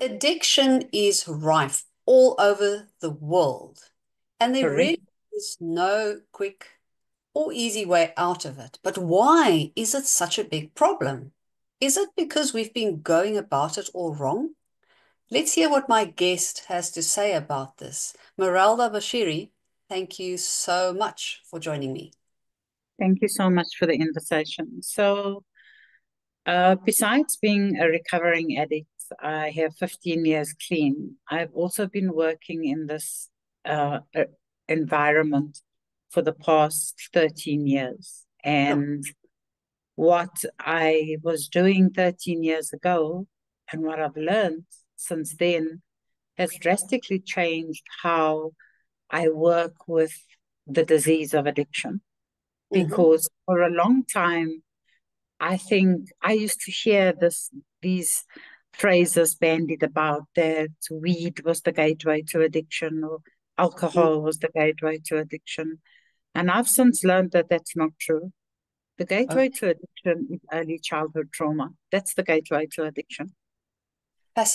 Addiction is rife all over the world, and there Correct. really is no quick or easy way out of it. But why is it such a big problem? Is it because we've been going about it all wrong? Let's hear what my guest has to say about this. Merelda Bachiri, thank you so much for joining me. Thank you so much for the invitation. Besides being a recovering addict, I have 15 years clean. I've also been working in this environment for the past 13 years. Sure. And what I was doing 13 years ago and what I've learned since then has drastically changed how I work with the disease of addiction. Mm-hmm. Because for a long time, I think I used to hear these phrases bandied about that weed was the gateway to addiction or alcohol was the gateway to addiction. And I've since learned that that's not true. The Oh, gateway to addiction is early childhood trauma. That's the gateway to addiction.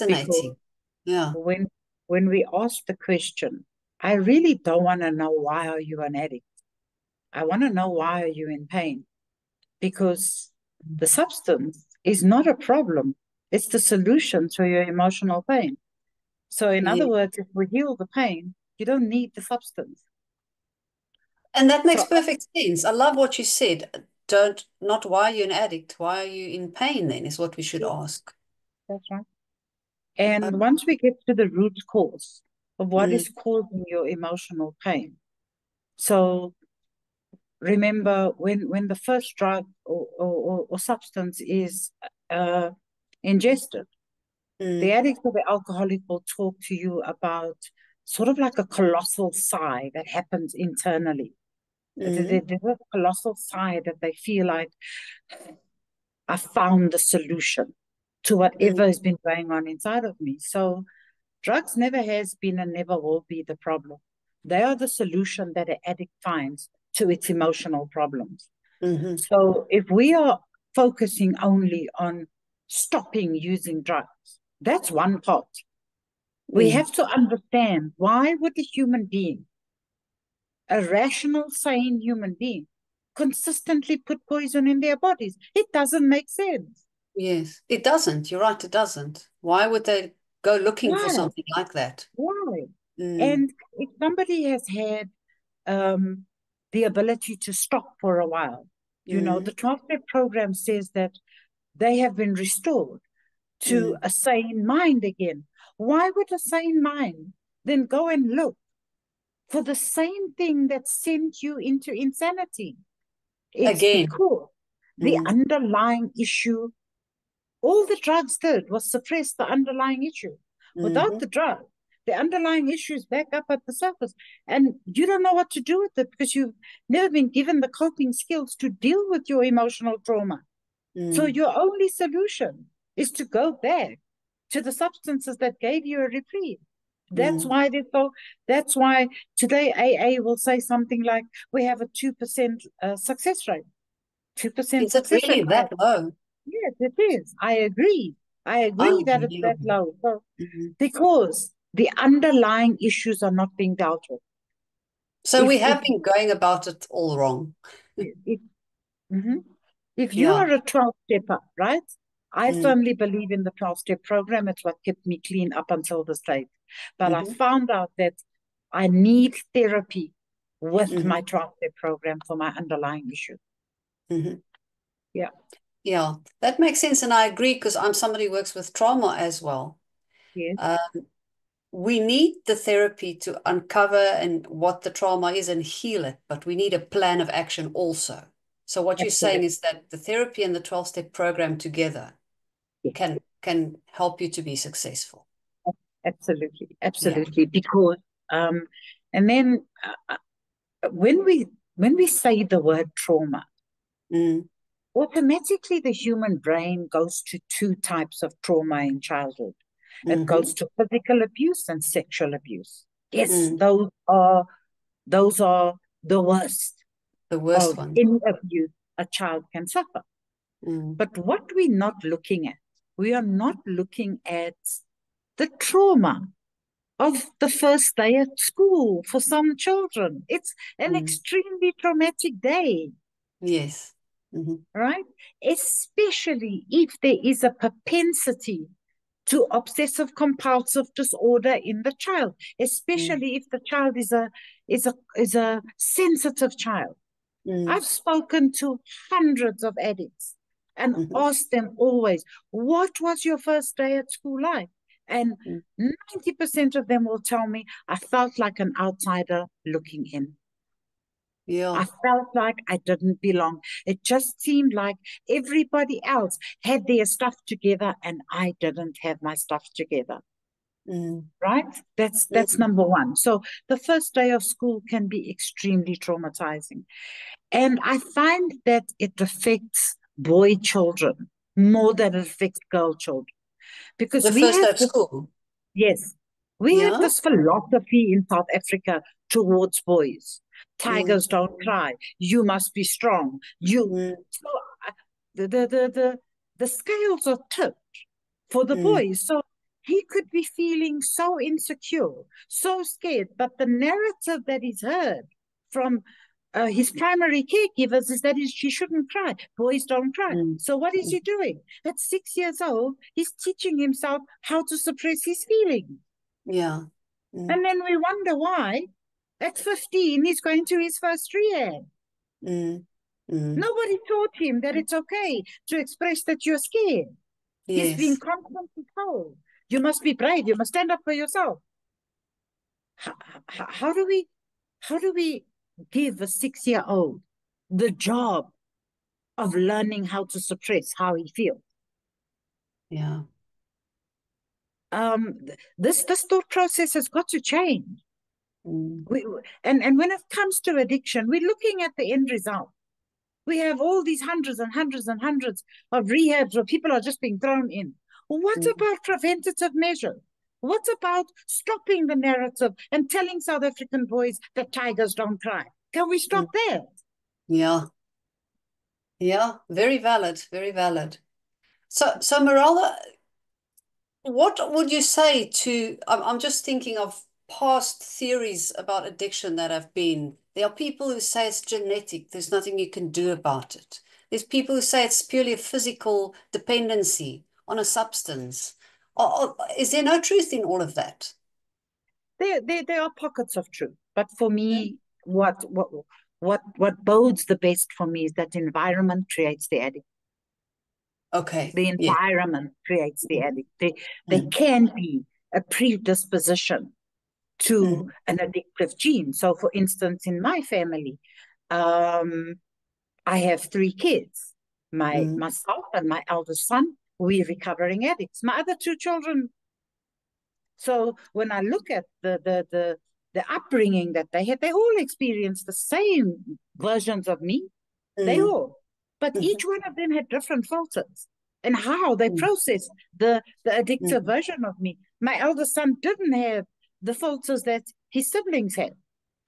Because fascinating. Yeah. when when we ask the question, I really don't want to know why are you an addict. I want to know why are you in pain? Because the substance is not a problem. It's the solution to your emotional pain. So, in other Yeah. words, if we heal the pain, you don't need the substance. And that makes So, perfect sense. I love what you said. Don't, not why are you an addict? Why are you in pain then is what we should yeah, ask. that's right. Uh, And once we get to the root cause of what mm, is causing your emotional pain, so remember when the first drug or substance is uh, ingested, the mm, addict or the alcoholic will talk to you about sort of like a colossal sigh that happens internally. mm, There's a colossal sigh that they feel like, I found the solution to mm, whatever has been going on inside of me. So drugs never has been and never will be the problem. They are the solution that an addict finds to its emotional problems. mm, So if we are focusing only on stopping using drugs, that's one part. We mm. have to understand, why would a human being, a rational, sane human being, consistently put poison in their bodies? It doesn't make sense. Yes, it doesn't. You're right, it doesn't. Why would they go looking for Why? something like that? Why? Mm, And if somebody has had um, the ability to stop for a while, the mm, 12-step program says that they have been restored to mm. a sane mind again. Why would a sane mind then go and look for the same thing that sent you into insanity? It's Again. because the Mm, underlying issue, all the drugs did was suppress the underlying issue. Without mm, the drug, the underlying issue is back up at the surface. And you don't know what to do with it because you've never been given the coping skills to deal with your emotional trauma. So mm, your only solution is to go back to the substances that gave you a reprieve. That's mm. why they so. That's why today AA will say something like, "We have a 2% success rate." 2% Is it success rate. really that low? Yes, it is. I agree. I agree that it's that Unbelievable. low. So, Mhm. because the underlying issues are not being dealt with. So we If if have been going about it all wrong. if mhm. If you Yeah. are a 12 stepper, right? I Mm, firmly believe in the 12-step program. It's what kept me clean up until this date. But I hmm found out that I need therapy with my hmm 12-step program for my underlying issue. hmm Yeah. Yeah, that makes sense. And I agree because I'm somebody who works with trauma as well. Yes. Uh, we need the therapy to uncover and what the trauma is and heal it, but we need a plan of action also. So what you're saying Absolutely. is that the therapy and the 12-step program together Yes. can help you to be successful. Absolutely. Yeah. Absolutely. Because um, and then when we say the word trauma, Mm, automatically the human brain goes to two types of trauma in childhood. It hmm goes to physical abuse and sexual abuse. Yes, mm. those are the worst The worst of one. any abuse a child can suffer. Mm, But what we're not looking at, we are not looking at the trauma of the first day at school for some children. It's an Mm. extremely traumatic day, Yes. Hmm. right? Especially if there is a propensity to obsessive compulsive disorder in the child, Mm. especially if the child is a sensitive child. Mm. I've spoken to hundreds of addicts and Hmm. asked them always, what was your first day at school like? And Mm. 90% of them will tell me, I felt like an outsider looking in. I Yeah. felt like I didn't belong. It just seemed like everybody else had their stuff together and I didn't have my stuff together. Mm. Right? That's Mm. number one. So the first day of school can be extremely traumatizing. And I find that it affects boy children more than it affects girl children. Because The we first have day of this, school. yes, we have Yeah. this philosophy in South Africa towards boys. Mm. Tigers don't cry. You must be strong. You Mm. so the scales are tipped for the Mm. boys. So he could be feeling so insecure, so scared. But the narrative that he's heard from his primary caregivers is that he shouldn't cry. Boys don't cry. Mm. So what is Mm. he doing? At 6 years old, he's teaching himself how to suppress his feelings. Yeah. Mm. And then we wonder why at 15 he's going to his first rehab. Mm. Mm. Nobody taught him that it's okay to express that you're scared. He's been Yes. constantly told, you must be brave, you must stand up for yourself. How, how do we give a 6-year-old the job of learning how to suppress how he feels? Yeah. This thought process has got to change. Mm. And when it comes to addiction, we're looking at the end result. We have all these hundreds and hundreds and hundreds of rehabs where people are just being thrown in. What Mm. about preventative measures? What about stopping the narrative and telling South African boys that tigers don't cry? Can we Mm. stop that? Yeah. Yeah. Very valid. Very valid. So Merelda, what would you say to, I'm just thinking of past theories about addiction that have been, there are people who say it's genetic, there's nothing you can do about it. There's people who say it's purely a physical dependency on a substance. Is there no truth in all of that? There are pockets of truth, but for me, what bodes the best for me is that environment creates the addict. Okay. The Yeah. environment creates the Mm. addict. There Mm. can be a predisposition to Mm. an addictive gene. So, for instance, in my family, um, I have 3 kids. Mm. Myself and my eldest son, we're recovering addicts. My other 2 children. So when I look at the upbringing that they had, they all experienced the same versions of me. They Mm. all, but each Mhm. one of them had different filters and how they Mm. processed the addictive Mm. version of me. My eldest son didn't have the filters that his siblings had.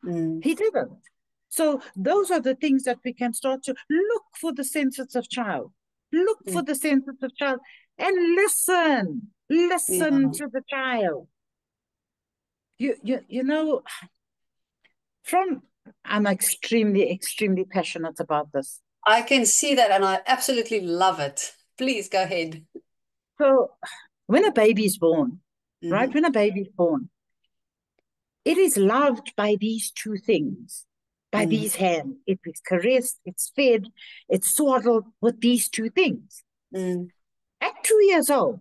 Mm. He didn't. So those are the things that we can start to look for the sensitive child. Look for Mm. the sensitive child and listen. Listen Yeah. to the child. You know, from I'm extremely, extremely passionate about this. I can see that and I absolutely love it. Please go ahead. So when a baby is born, right? Hmm. When a baby is born, it is loved by these two things, by Mm. these hands. It is caressed, it's fed, it's swaddled with these two things. Mm. At 2 years old,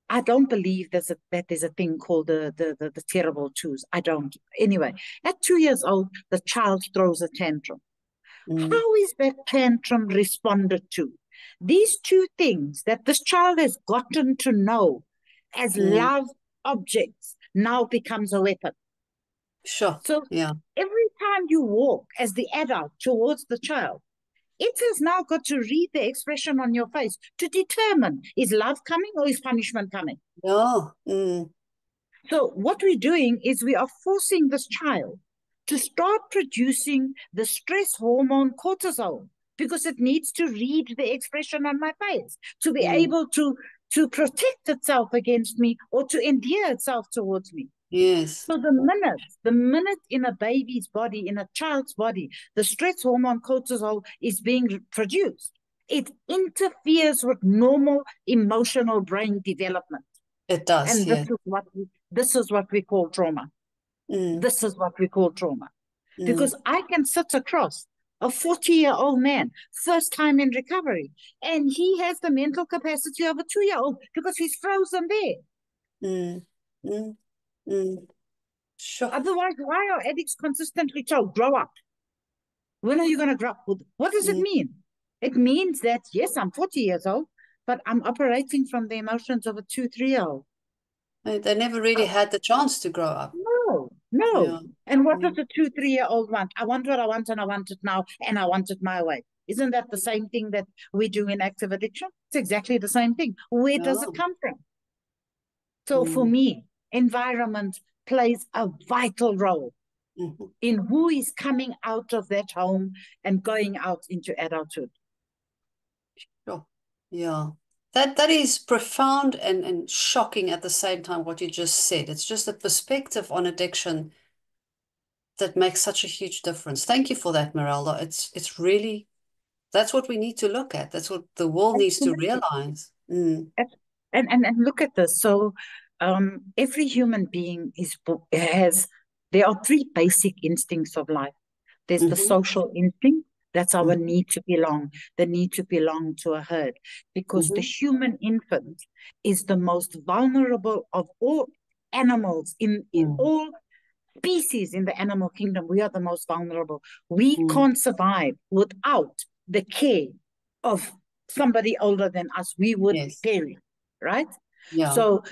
I don't believe that there's a thing called the terrible twos. I don't. Anyway, at 2 years old, the child throws a tantrum. Mm. How is that tantrum responded to? These two things that this child has gotten to know as Mm. love objects now becomes a weapon. Sure. So Yeah. every time you walk as the adult towards the child, it has now got to read the expression on your face to determine is love coming or is punishment coming? Yeah. Mm. So, what we're doing is we are forcing this child to start producing the stress hormone cortisol because it needs to read the expression on my face to be Mm. able to to protect itself against me or to endear itself towards me. Yes. So the minute in a baby's body, in a child's body, the stress hormone cortisol is being produced, it interferes with normal emotional brain development. It does, And this yes. is what we call trauma. Mm, This is what we call trauma. mm, Because I can sit across a 40-year-old man, first time in recovery, and he has the mental capacity of a 2-year-old because he's frozen there. mm, mm, mm. Sure. Otherwise, why are addicts consistently told, grow up? When are you going to grow up? What does it Mm. mean? It means that, yes, I'm 40 years old, but I'm operating from the emotions of a 2, 3-year-old. They never really had the chance to grow up. No, no. Yeah. And what does Mm. a 2, 3-year-old want? I want what I want and I want it now and I want it my way. Isn't that the same thing that we do in active addiction? It's exactly the same thing. Where does Yeah. it come from? So for Mm, me, environment plays a vital role mhm. in who is coming out of that home and going out into adulthood. Sure. Yeah. That is profound and shocking at the same time, what you just said. It's just a perspective on addiction that makes such a huge difference. Thank you for that, Merelda. It's really that's what we need to look at. That's what the world needs to Absolutely. realize. Mm. And look at this. So every human being has there are three basic instincts of life. There's the Mm-hmm. social instinct. That's our Mm-hmm. need to belong, the need to belong to a herd, because the Mm-hmm. human infant is the most vulnerable of all animals in Mm. all species in the animal kingdom. We are the most vulnerable. We Mm. can't survive without the care of somebody older than us. We would Yes. perish, right? Yeah. So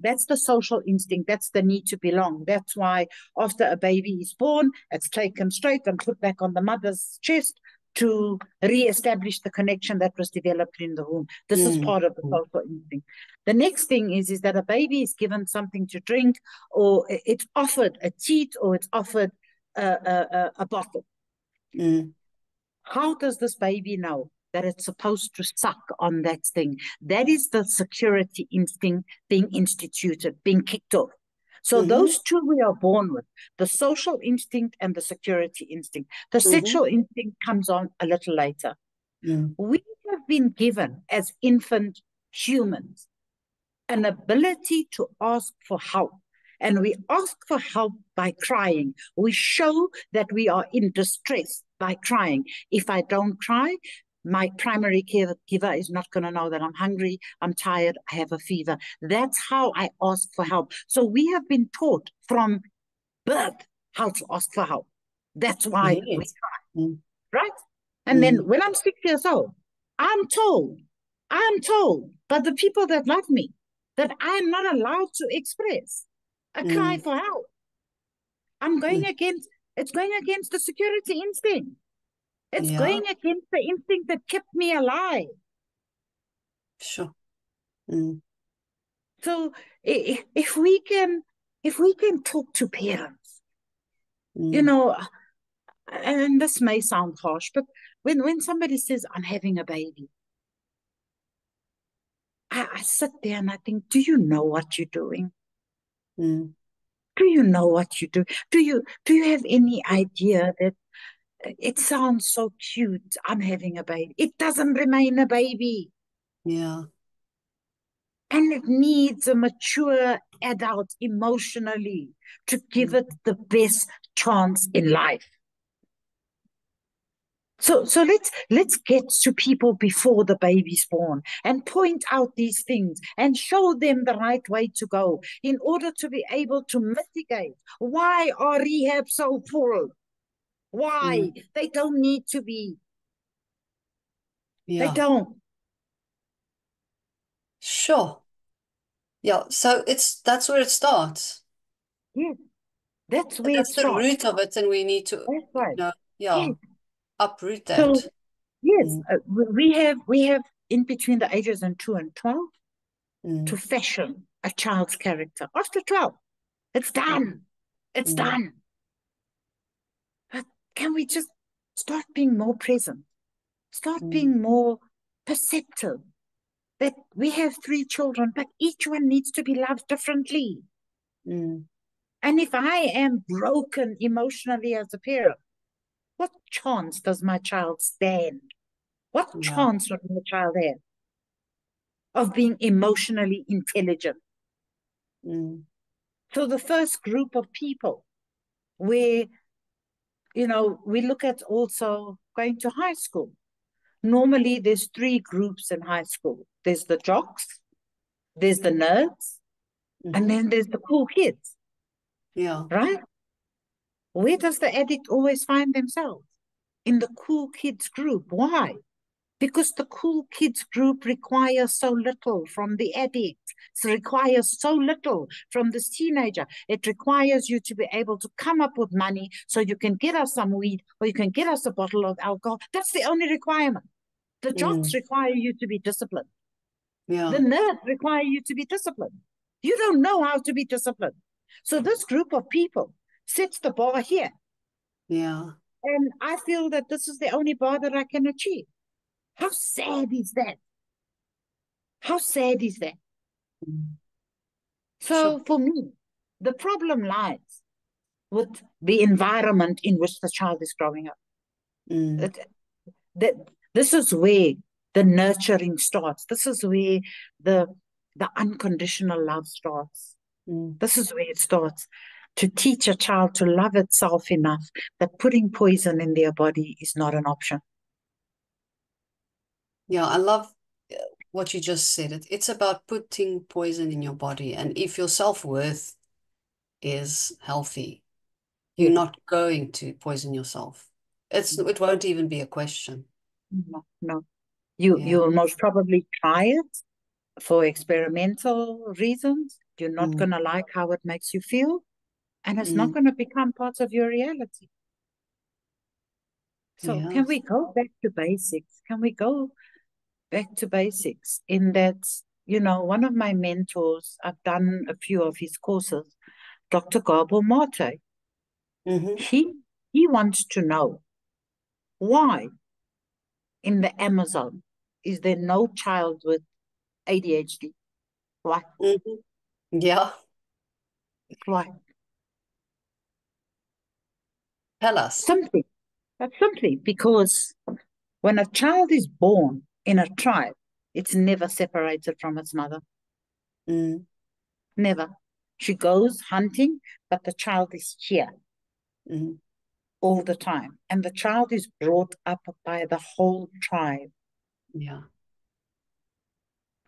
that's the social instinct. That's the need to belong. That's why after a baby is born, it's taken straight and put back on the mother's chest to re-establish the connection that was developed in the womb. This is Mm. part of the Mm. social instinct. The next thing is that a baby is given something to drink, or it's offered a teat, or it's offered a bottle. Mm. How does this baby know that it's supposed to suck on that thing? That is the security instinct being instituted, being kicked off. So Mm-hmm. those two we are born with, the social instinct and the security instinct. The Mm-hmm. sexual instinct comes on a little later. Mm. We have been given as infant humans an ability to ask for help. And we ask for help by crying. We show that we are in distress by crying. If I don't cry, my primary caregiver is not going to know that I'm hungry, I'm tired, I have a fever. That's how I ask for help. So we have been taught from birth how to ask for help. That's why we Yes. Mm. cry, right? And then Mm. when I'm 6 years old, I'm told, I'm told by the people that love me that I'm not allowed to express a cry Mm. for help. I'm going Mm. against, it's going against the security instinct. It's Yeah. going against the instinct that kept me alive. Sure. Mm. So if we can talk to parents, you Mm. know, and this may sound harsh, but when somebody says, I'm having a baby, I sit there and I think, do you know what you're doing? Mm. Do you know what you do? Do you have any idea that it sounds so cute? I'm having a baby. It doesn't remain a baby. Yeah. And it needs a mature adult emotionally to give Mm. it the best chance in life. So let's get to people before the baby's born and point out these things and show them the right way to go in order to be able to mitigate. Why are rehab so full? Mm. Why? They don't need to be. They Yeah. don't. Sure. Yeah. So that's where it starts. Yes, that's where it That's the starts. root of it, and we need to, That's right. yeah, Yes. uproot So that. yes, Mm. we have in between the ages of 2 and 12 to Mm. fashion a child's character. After 12, it's Mm. done. It's Mm. done. But can we just start being more present? Start Mm. being more perceptive. that we have 3 children, but each one needs to be loved differently. Mm. And if I am broken emotionally as a parent, what chance does my child stand? What Yeah. chance would my child have of being emotionally intelligent? Mm. So the first group of people where, we look at also going to high school. Normally, there's 3 groups in high school. There's the jocks, there's the nerds, and Mm-hmm. then there's the cool kids, Yeah. right? Where does the addict always find themselves? In the cool kids group. Why? Because the cool kids group requires so little from the addict. It requires so little from this teenager. It requires you to be able to come up with money so you can get us some weed or you can get us a bottle of alcohol. That's the only requirement. The jocks Mm. require you to be disciplined. The Yeah. nerds require you to be disciplined. You don't know how to be disciplined. So this group of people sets the bar here. Yeah. And I feel that this is the only bar that I can achieve. How sad is that? How sad is that? Mm. So Sure. for me, the problem lies with the environment in which the child is growing up. Mm. It, that this is where the nurturing starts. This is where the the unconditional love starts. Mm. This is where it starts. To teach a child to love itself enough that putting poison in their body is not an option. Yeah, I love what you just said. It's about putting poison in your body. And if your self-worth is healthy, you're Yes. not going to poison yourself. It won't even be a question. No, no. You Yeah. will most probably try it for experimental reasons. You're not Mm. going to like how it makes you feel, and it's not Mm. going to become part of your reality. So, Yeah. can we go back to basics? Can we go back to basics in that, one of my mentors, I've done a few of his courses, Dr. Gabor Mate, Mm-hmm. he wants to know why in the Amazon is there no child with ADHD? Why? Mm-hmm. Yeah. Why? Tell us. Simply, that's simply because when a child is born in a tribe, it's never separated from its mother. Mm. Never. She goes hunting, but the child is here Mm. all the time. And the child is brought up by the whole tribe. Yeah.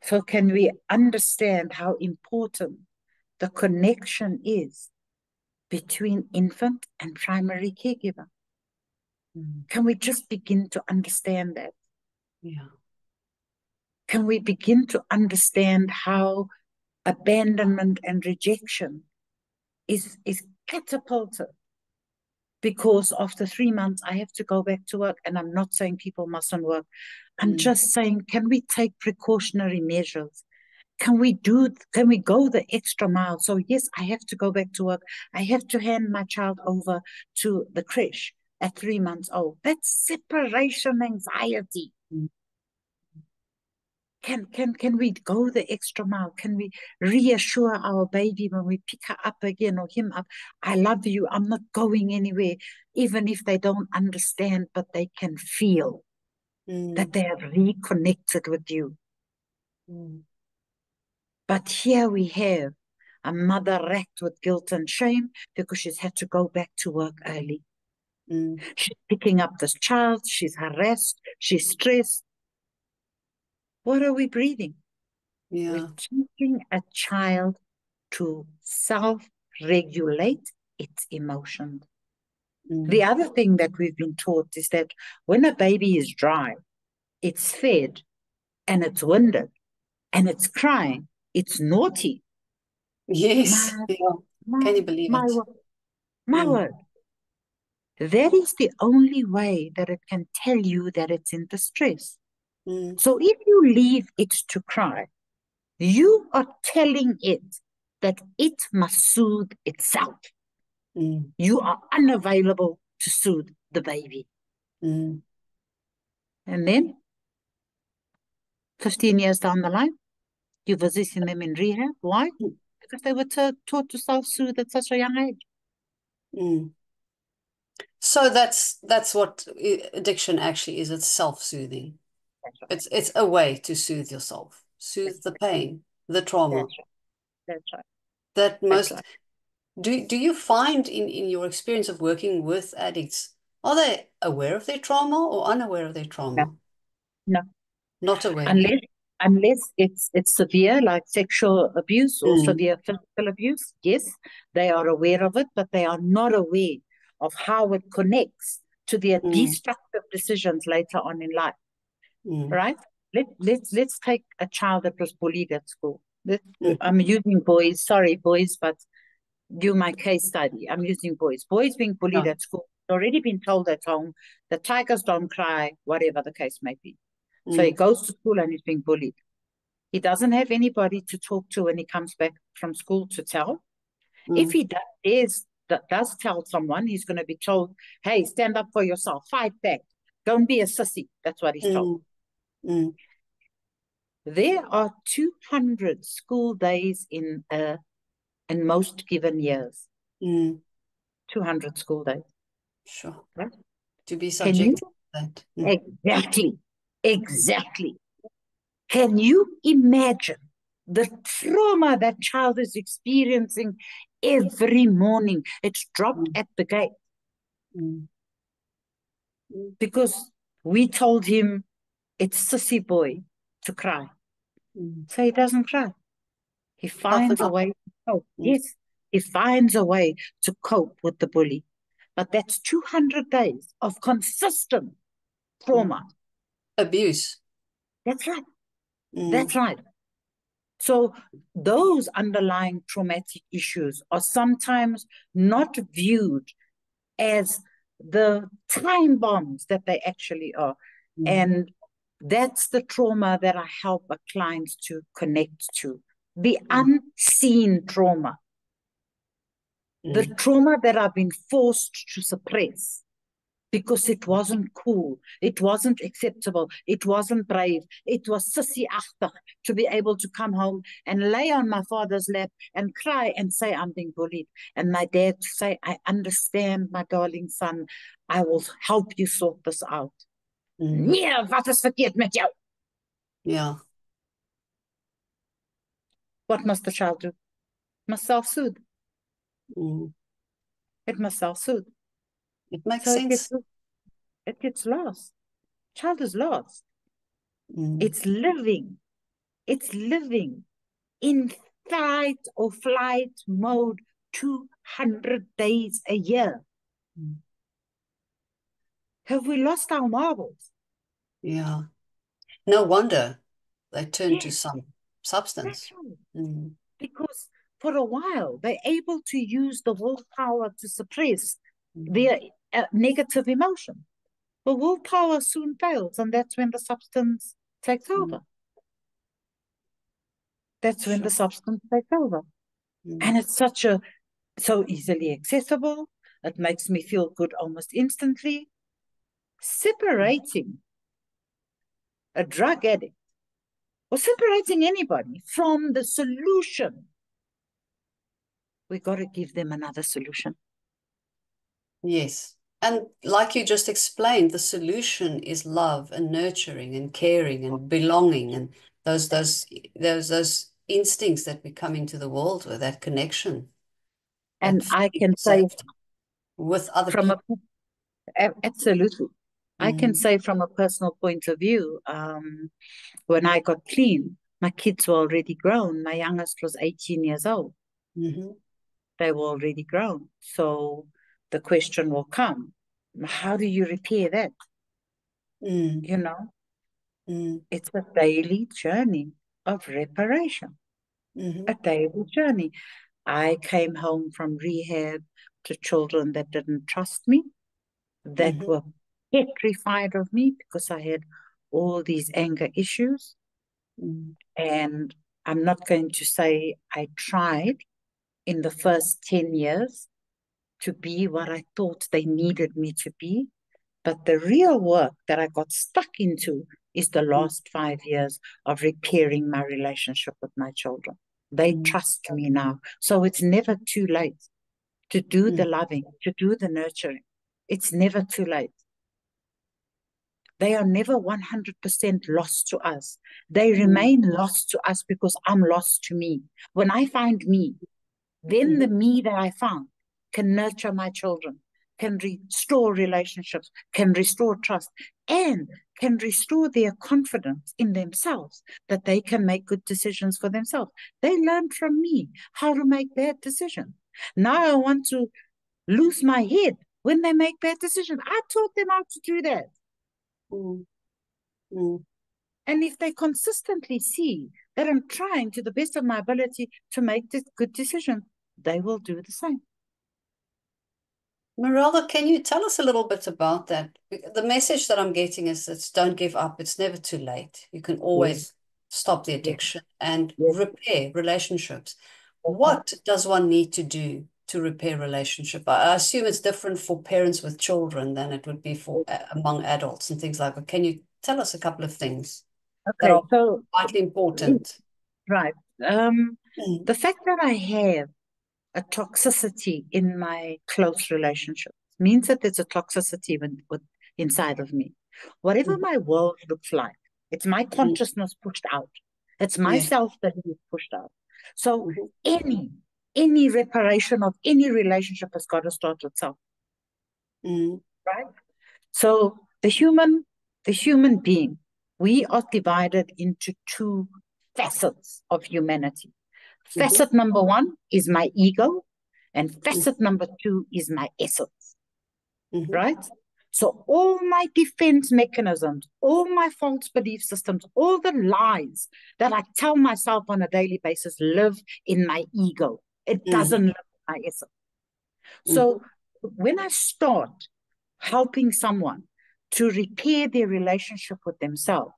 So, can we understand how important the connection is between infant and primary caregiver? Mm. Can we just begin to understand that? Yeah. Can we begin to understand how abandonment and rejection is catapulted because after 3 months I have to go back to work? And I'm not saying people mustn't work. I'm Mm. just saying, can we take precautionary measures? Can we go the extra mile? So yes, I have to go back to work. I have to hand my child over to the creche at 3 months old. That's separation anxiety. Mm. Can we go the extra mile? Can we reassure our baby when we pick her up again or him up? I love you. I'm not going anywhere, even if they don't understand, but they can feel that Mm. they have reconnected with you. Mm. But here we have a mother racked with guilt and shame because she's had to go back to work early. Mm. She's picking up this child. She's harassed. She's stressed. What are we breathing? We're Yeah. teaching a child to self regulate its emotions. The Mm. other thing that we've been taught is that when a baby is dry, it's fed and it's winded and it's crying, it's naughty. My, Yes. Yeah. my, Can you believe my, it? my Mm. word. That is the only way that it can tell you that it's in distress. Mm. So if you leave it to cry, you are telling it that it must soothe itself. Mm. You are unavailable to soothe the baby. Mm. And then 15 years down the line, you're visiting them in rehab. Why? Because they were taught to self-soothe at such a young age. Mm. So that's what addiction actually is. It's self-soothing. That's right. It's a way to soothe yourself, soothe the pain, the trauma. That's right. That's right. That That's most right. do you find in your experience of working with addicts, are they aware of their trauma or unaware of their No, trauma? no. Not aware. Unless it's severe, like sexual abuse or Mm, severe physical abuse, yes, they are aware of it, but they are not aware of how it connects to their mm, destructive decisions later on in life. mm, Right? Let's take a child that was bullied at school. mm, I'm using boys, sorry, boys, but do my case study. I'm using boys. Boys being bullied yeah, at school. Already been told at home the tigers don't cry, whatever the case may be. So he mm, goes to school and he's being bullied. He doesn't have anybody to talk to when he comes back from school to tell. If mm, he does tell someone, he's going to be told, hey, stand up for yourself, fight back. Don't be a sissy. That's what he's told. mm, mm, There are 200 school days in most given years. mm. 200 school days. Sure. Right? To be Can you subjected to that. Mm, exactly, exactly? Can you imagine the trauma that child is experiencing every morning? It's dropped mm, at the gate mm, mm, because we told him it's sissy boy to cry. mm. So he doesn't cry. He Toughen finds a up. way to cope. Mm, Yes, he finds a way to cope with the bully. But that's 200 days of consistent mm. trauma. Abuse. That's right. Mm, That's right. So those underlying traumatic issues are sometimes not viewed as the time bombs that they actually are. mm, And that's the trauma that I help a client to connect to, the mm, unseen trauma, the mm. trauma that I've been forced to suppress because it wasn't cool, it wasn't acceptable, it wasn't brave, it was sissy-achtig to be able to come home and lay on my father's lap and cry and say, I'm being bullied. And my dad to say, I understand, my darling son, I will help you sort this out. Mm. Nee, wat is verkeerd met jou? Yeah. What must the child do? Must self-soothe. Mm. It must self-soothe. It makes So sense. it gets lost. Child is lost. Mm, It's living. It's living in fight or flight mode 200 days a year. mm. Have we lost our marbles? Yeah. No wonder they turn to Yes, some that's substance. right. Mm, Because for a while, they're able to use the willpower to suppress mm, their negative emotion. But willpower soon fails, and that's when the substance takes mm. over. That's when the Sure. substance takes over. Mm, And it's so easily accessible. It makes me feel good almost instantly. Separating a drug addict or separating anybody from the solution, we got to give them another solution. yes. And like you just explained, the solution is love and nurturing and caring and belonging and those those those instincts that we come into the world with, that connection, And that I feeling can of say safety with other from people. absolutely, I can Mm, say from a personal point of view, when I got clean, my kids were already grown. My youngest was 18 years old. hmm They were already grown. So the question will come, how do you repair that? mm, You know, mm, it's a daily journey of reparation, hmm a daily journey. I came home from rehab to children that didn't trust me, that hmm were petrified of me because I had all these anger issues. mm, And I'm not going to say I tried in the first 10 years to be what I thought they needed me to be. But the real work that I got stuck into is the mm, last 5 years of repairing my relationship with my children. They mm, trust me now. So it's never too late to do the mm, loving, to do the nurturing. It's never too late. They are never 100% lost to us. They mm, remain lost to us because I'm lost to me. When I find me, then the mhm, me that I found can nurture my children, can restore relationships, can restore trust, and can restore their confidence in themselves that they can make good decisions for themselves. They learned from me how to make bad decisions. Now I want to lose my head when they make bad decisions. I taught them how to do that. mm, mm. And if they consistently see that I'm trying to the best of my ability to make this good decision, they will do the same. Merelda, can you tell us a little bit about that? The message that I'm getting is it's don't give up. It's never too late. You can Yes, always stop the yes, addiction and yes. repair relationships. Mhm. What does one need to do to repair relationship? I assume it's different for parents with children than it would be for among adults and things like that. Can you tell us a couple of things that Okay, are so vitally important? right. Um, Mm, the fact that I have a toxicity in my close relationships means that there's a toxicity inside of me. Whatever mm, my world looks like, it's my mm, consciousness pushed out. It's yes. myself that is pushed out. So Mhm, any any reparation of any relationship has got to start with self, mm, right? So the human being, we are divided into two facets of humanity. mhm, Facet number one is my ego, and mm, facet number two is my essence, mhm, right? So all my defense mechanisms, all my false belief systems, all the lies that I tell myself on a daily basis live in my ego. It mhm, doesn't live in my essence. mhm, So when I start helping someone to repair their relationship with themselves,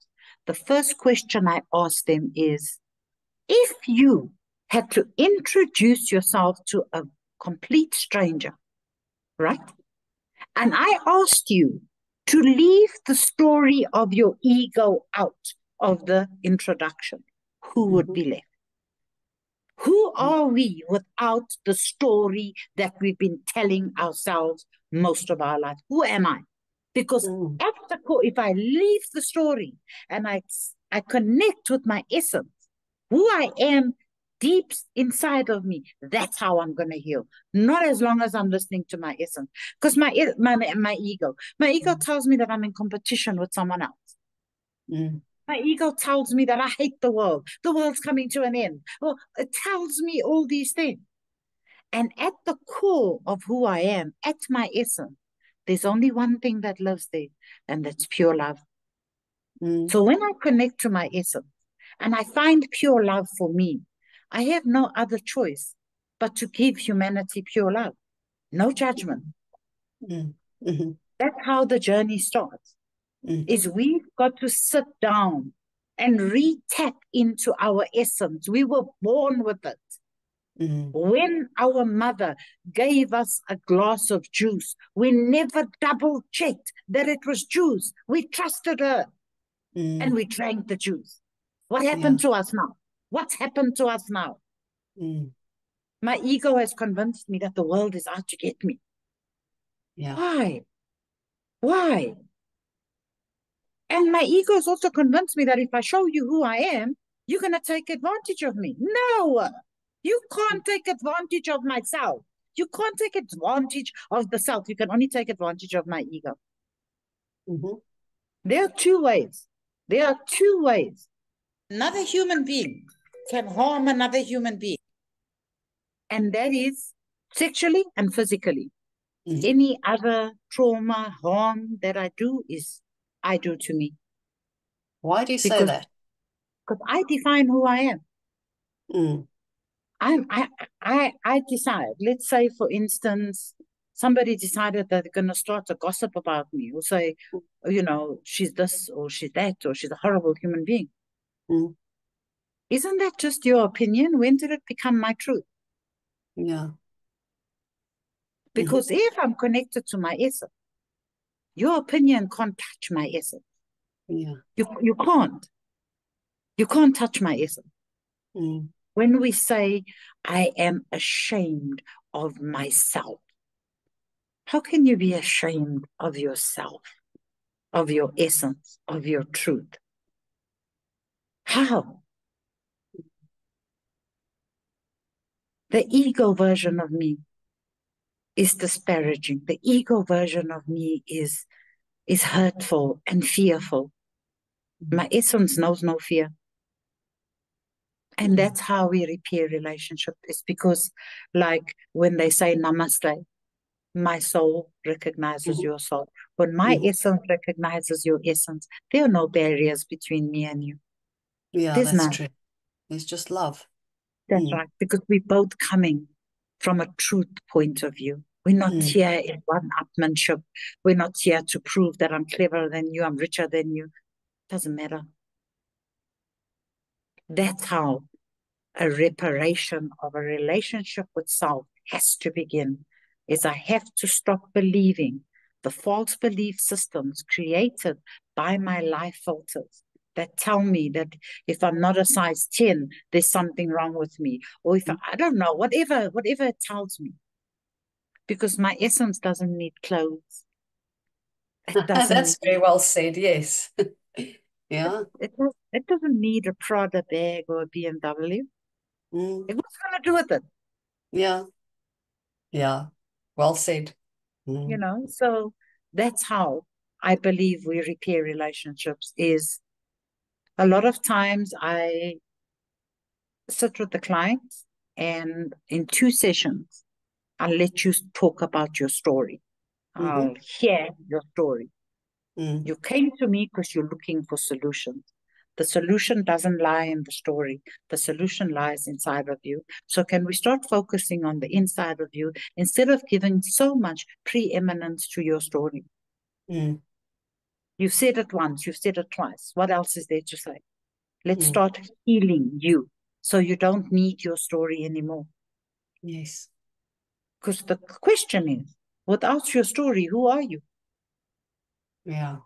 the first question I ask them is, if you had to introduce yourself to a complete stranger, right? And I asked you to leave the story of your ego out of the introduction, who would mhm, be left? Who are we without the story that we've been telling ourselves most of our life? Who am I? Because mhm, at the core, if I leave the story and I connect with my essence, who I am deep inside of me, that's how I'm going to heal. Not as long as I'm listening to my essence. Because my ego tells me that I'm in competition with someone else. mhm, My ego tells me that I hate the world. The world's coming to an end. Well, it tells me all these things. And at the core of who I am, at my essence, there's only one thing that lives there, and that's pure love. mhm, So when I connect to my essence and I find pure love for me, I have no other choice but to give humanity pure love, no judgment. mhm, mhm, That's how the journey starts. mhm, Is we've got to sit down and re-tap into our essence. We were born with it. mhm, When our mother gave us a glass of juice, we never double checked that it was juice. We trusted her and mhm. we drank the juice. What Yeah. happened to us now? What's happened to us now? Mhm. My ego has convinced me that the world is out to get me. Yeah. Why? Why? And my ego has also convinced me that if I show you who I am, you're going to take advantage of me. No, you can't take advantage of myself. You can't take advantage of the self. You can only take advantage of my ego. Mhm, There are two ways. There are two ways. Another human being can harm another human being, and that is sexually and physically. mhm. Any other trauma, harm that I do is I do to me Why do you say because that? I define who I am. Mm, I'm I decide. Let's say, for instance, somebody decided that they're going to start a gossip about me, or say, she's this or she's that, or she's a horrible human being. mm, Isn't that just your opinion? When did it become my truth? yeah. Mhm, Because if I'm connected to my essence, your opinion can't touch my essence. Yeah. You can't. You can't touch my essence. Mm. When we say, I am ashamed of myself, how can you be ashamed of yourself, of your essence, of your truth? How? The ego version of me is disparaging. The ego version of me is hurtful and fearful. My essence knows no fear. And Mm. that's how we repair relationship. It's because, like when they say namaste, my soul recognizes Mhm. your soul. When my Mhm. essence recognizes your essence, there are no barriers between me and you. Yeah, There's that's none. true. It's just love. That's Mm. right. Because we're both coming from a truth point of view. We're not Mm. here in one upmanship. We're not here to prove that I'm cleverer than you, I'm richer than you. Doesn't matter. That's how a reparation of a relationship with self has to begin. Is I have to stop believing the false belief systems created by my life filters that tell me that if I'm not a size 10, there's something wrong with me. Or if I don't know, whatever it tells me. Because my essence doesn't need clothes. It doesn't That's very need well said. Yes. Yeah. it doesn't need a Prada bag or a BMW. Mm. What's it gonna do with it? Yeah. Yeah. Well said. Mm. So that's how I believe we repair relationships is a lot of times I sit with the client and in 2 sessions, I'll let you talk about your story. Hmm. I'll hear your story. Mm. You came to me because you're looking for solutions. The solution doesn't lie in the story. The solution lies inside of you. So can we start focusing on the inside of you instead of giving so much preeminence to your story? Mm. You've said it once, you've said it twice. What else is there to say? Let's Mm. start healing you so you don't need your story anymore. Yes. Because the question is, without your story, who are you? Yeah.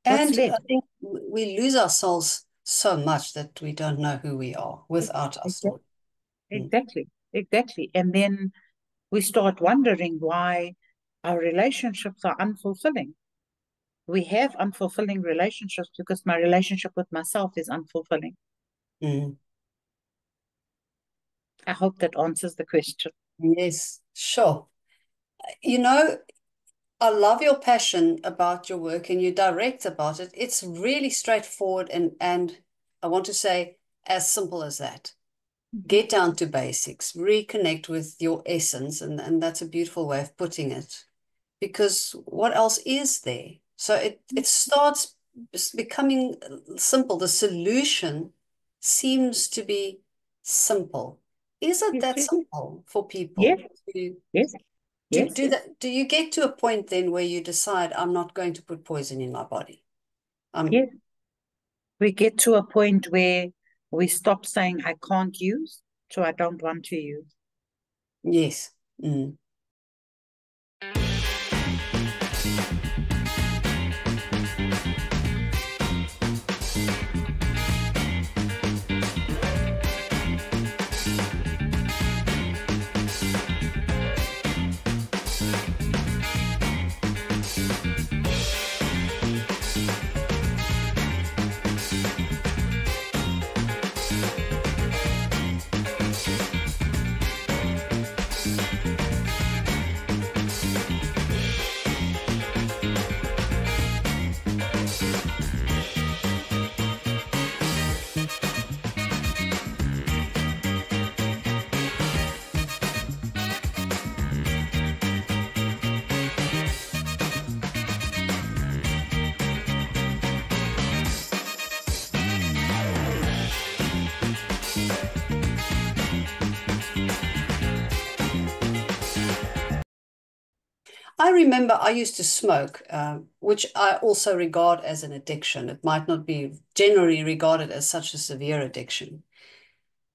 What's And I left? think we lose ourselves so much that we don't know who we are without our Exactly. story. Mm. Exactly. Exactly. And then we start wondering why our relationships are unfulfilling. We have unfulfilling relationships because my relationship with myself is unfulfilling. Mm. I hope that answers the question. Yes, sure. You know, I love your passion about your work and you're direct about it. It's really straightforward and I want to say as simple as that. Mhm. Get down to basics, reconnect with your essence, and that's a beautiful way of putting it. Because what else is there? So it starts becoming simple. The solution seems to be simple. Is it Yes, that yes, simple for yes, people to yes, yes, do that? Do you get to a point then where you decide, I'm not going to put poison in my body? yes. We get to a point where we stop saying, I can't use, so I don't want to use. Yes. Mm. I remember I used to smoke, which I also regard as an addiction. It might not be generally regarded as such a severe addiction.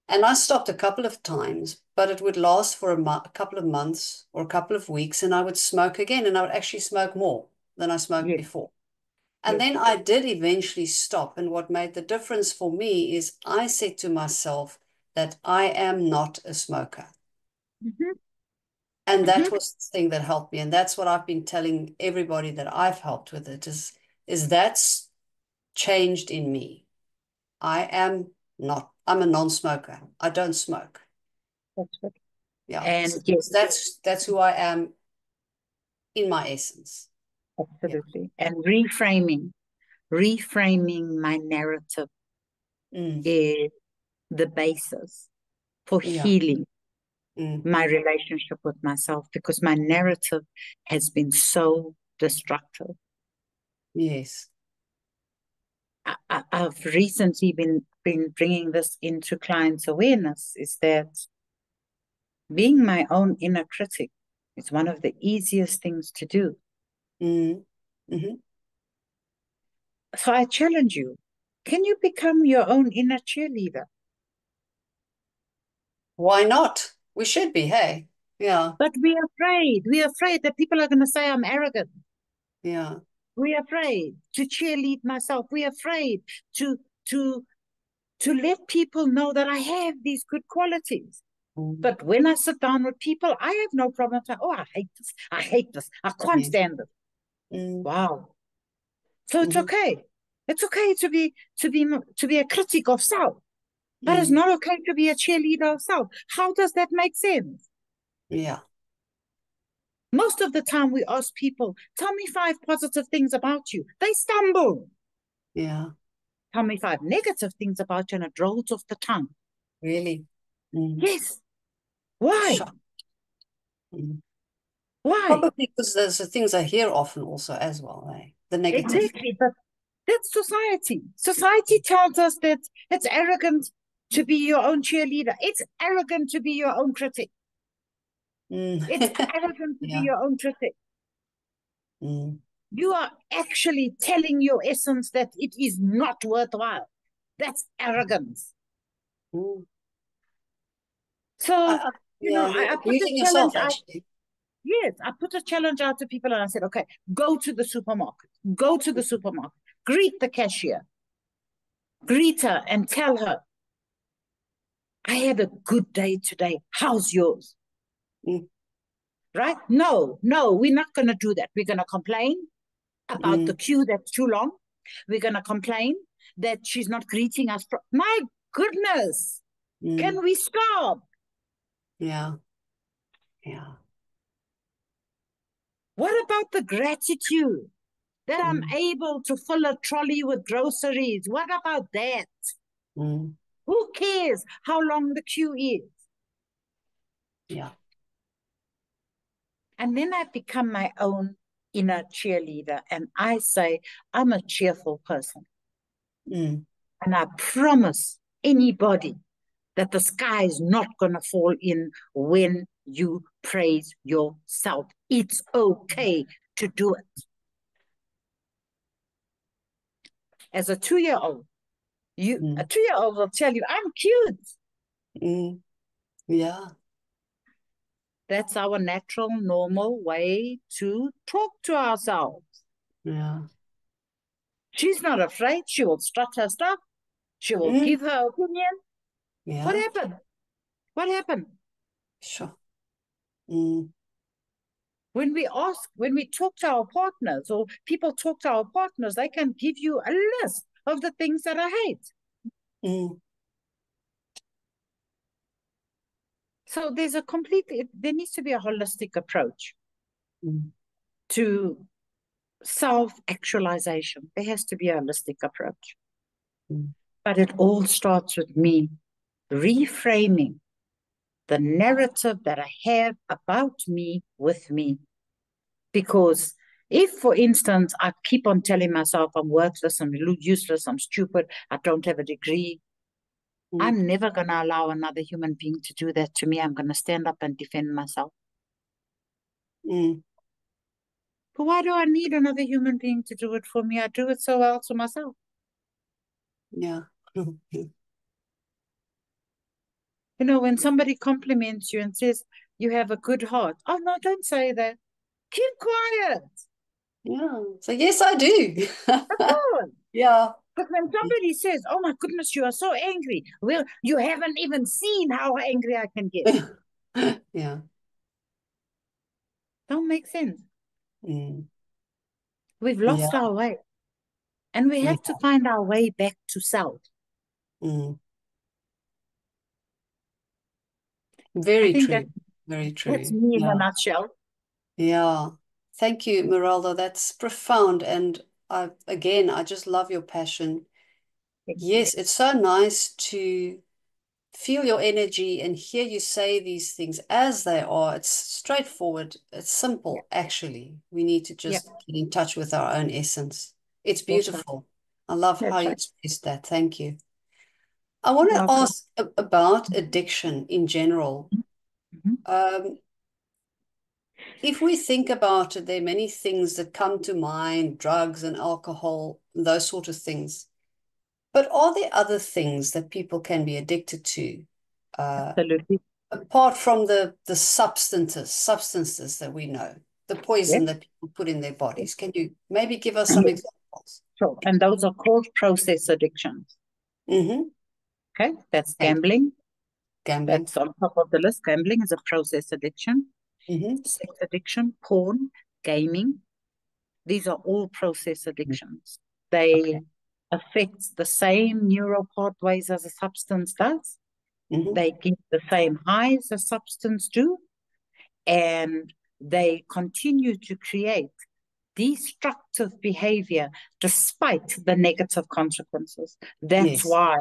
And I stopped a couple of times, but it would last for a couple of months or a couple of weeks, and I would smoke again, and I would actually smoke more than I smoked Yes, before. And Yes. then I did eventually stop. And what made the difference for me is I said to myself that I am not a smoker. Mm-hmm. And that Mm-hmm. was the thing that helped me. And that's what I've been telling everybody that I've helped with it is that's changed in me. I am not, I'm a non-smoker. I don't smoke. That's good. Yeah. And So yes, that's who I am in my essence. Yeah. absolutely. And reframing my narrative Mm. is the basis for Yeah. healing Mm. my relationship with myself because my narrative has been so destructive. Yes. I've recently been bringing this into clients' awareness is that being my own inner critic is one of the easiest things to do. Mm. Mm-hmm. So I challenge you, can you become your own inner cheerleader? Why not? We should be, hey. Yeah. But we're afraid. We're afraid that people are going to say I'm arrogant. Yeah. We're afraid to cheerlead myself. We're afraid to to to let people know that I have these good qualities. Mm. But when I sit down with people, I have no problem saying, "Oh, I hate this. I hate this. I can't Yeah. stand it." Mm. Wow. So it's Mm-hmm. okay. It's okay to be a critic of self, but it's Mm. not okay to be a cheerleader of self. How does that make sense? Yeah. Most of the time, we ask people, "Tell me 5 positive things about you." They stumble. Yeah. Tell me 5 negative things about you, and it rolls off the tongue. Really. Mm. Yes. Why? Sure. Mm. Why? Probably because those are things I hear often also as well, eh? The negative. Exactly. But that's society. Society tells us that it's arrogant to be your own cheerleader. It's arrogant to be your own critic. Mm. It's arrogant to be Yeah. your own critic. Mm. You are actually telling your essence that it is not worthwhile. That's arrogance. Mm. So, Yeah, I you're put a abusing challenge yourself out. actually. Yes, I put a challenge out to people and I said, okay, go to the supermarket. Go to the supermarket. Greet the cashier. Greet her and tell her, I had a good day today. How's yours? Mm. Right? No, no, we're not going to do that. We're going to complain about the Mm. queue that's too long. We're going to complain that she's not greeting us. My goodness, Mm. can we stop? Yeah. Yeah. What about the gratitude that I'm Mm. able to fill a trolley with groceries? What about that? Mm. Who cares how long the queue is? Yeah. And then I become my own inner cheerleader. And I say, I'm a cheerful person. Mm. And I promise anybody that the sky is not going to fall in when you praise yourself. It's okay to do it. As a 2-year-old, a Mm. 2-year-old will tell you, I'm cute. Mm. Yeah. That's our natural, normal way to talk to ourselves. Yeah. She's not afraid. She will strut her stuff. She will Mm. give her opinion. What Yeah. happened? What happened? Sure. Mm. When we talk to our partners or people talk to our partners, they can give you a list of the things that I hate. Mm. So there needs to be a holistic approach Mm. to self actualization. There has to be a holistic approach. Mm. But it all starts with me reframing the narrative that I have about me with me. Because if, for instance, I keep on telling myself I'm worthless, I'm useless, I'm stupid, I don't have a degree, Mm. I'm never going to allow another human being to do that to me. I'm going to stand up and defend myself. Mm. But why do I need another human being to do it for me? I do it so well to myself. Yeah. When somebody compliments you and says you have a good heart, oh no, don't say that. Keep quiet. Yeah. So yes, I do. Of course. Yeah. Because when somebody says, "Oh my goodness, you are so angry," well, you haven't even seen how angry I can get. Yeah. Don't make sense. Mm. We've Yeah. lost our way, and we We have to find our way back to self. mm. I Very think true. Very that's true. me in a Yeah. nutshell. Yeah. Thank you, Merelda. That's profound. And again, I just love your passion. Thank you. Yes, it's so nice to feel your energy and hear you say these things as they are. It's straightforward. It's Yeah, simple, actually. We need to yeah, just get in touch with our own essence. It's that's right. beautiful. I love how That's you right. expressed that. Thank you. I want You're to welcome. ask about addiction in general. Mhm. Um, if we think about it, there are many things that come to mind, drugs and alcohol, those sort of things. But are there other things that people can be addicted to? Uh, Absolutely. apart from the substances that we know, the Yeah. poison that people put in their bodies. Can you maybe give us some examples? So, and those are called process addictions. Mm-hmm. Okay. That's Okay. gambling. Gambling. That's on top of the list. Gambling is a process addiction. Mm-hmm. Sex addiction, porn, gaming. These are all process addictions. Okay. They affect the same neural pathways as a substance does. Mm-hmm. They give the same highs as substance do, and they continue to create destructive behavior despite the negative consequences. That's Yes. why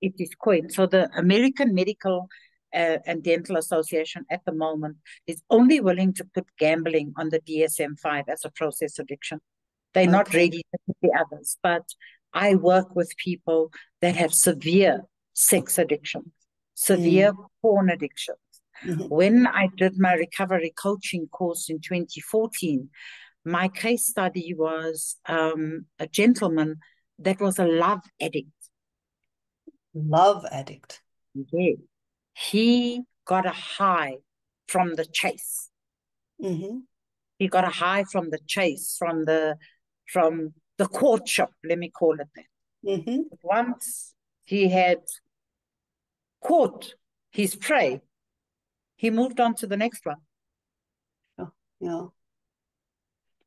it is coined. So the American Medical and Dental Association at the moment is only willing to put gambling on the DSM-5 as a process addiction. They're not Okay. ready to put the others, but I work with people that have severe sex addiction, severe Mm. porn addiction. Mm-hmm. When I did my recovery coaching course in 2014, my case study was a gentleman that was a love addict. Love addict. Yeah. He got a high from the chase. Mm-hmm. He got a high from the chase, from the courtship, let me call it that. Mm-hmm. But once he had caught his prey, he moved on to the next one. Yeah. Yeah.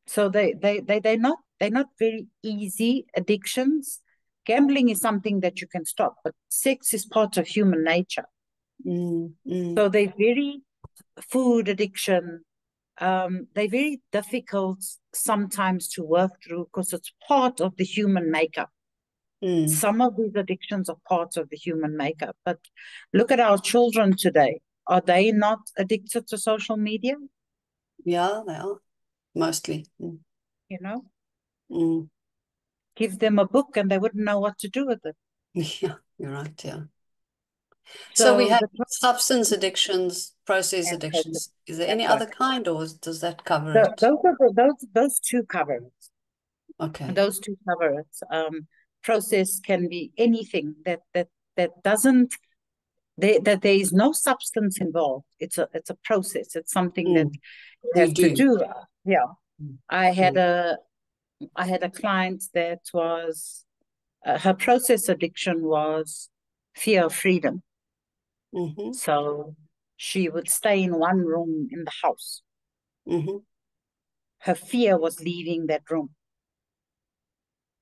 So they're not very easy addictions. Gambling is something that you can stop, but sex is part of human nature. Mm. Mm. So they're very food addiction. They're very difficult sometimes to work through because it's part of the human makeup. Mm. Some of these addictions are part of the human makeup. But look at our children today. Are they not addicted to social media? Yeah, they are mostly. Mm. You know, Mm. give them a book and they wouldn't know what to do with it. Yeah, you're right. Yeah. So we So have the substance addictions, process and process. addictions. Is there any That's right. other kind, or does that cover So it? those two cover it. Okay. Those two cover it. Process can be anything that doesn't that there is no substance involved. It's a process. It's something that Mm. you You have to do. do. Yeah. Mm. I had Mm. a I had a client that was her process addiction was fear of freedom. Mm-hmm. So she would stay in one room in the house. Mm-hmm. Her fear was leaving that room,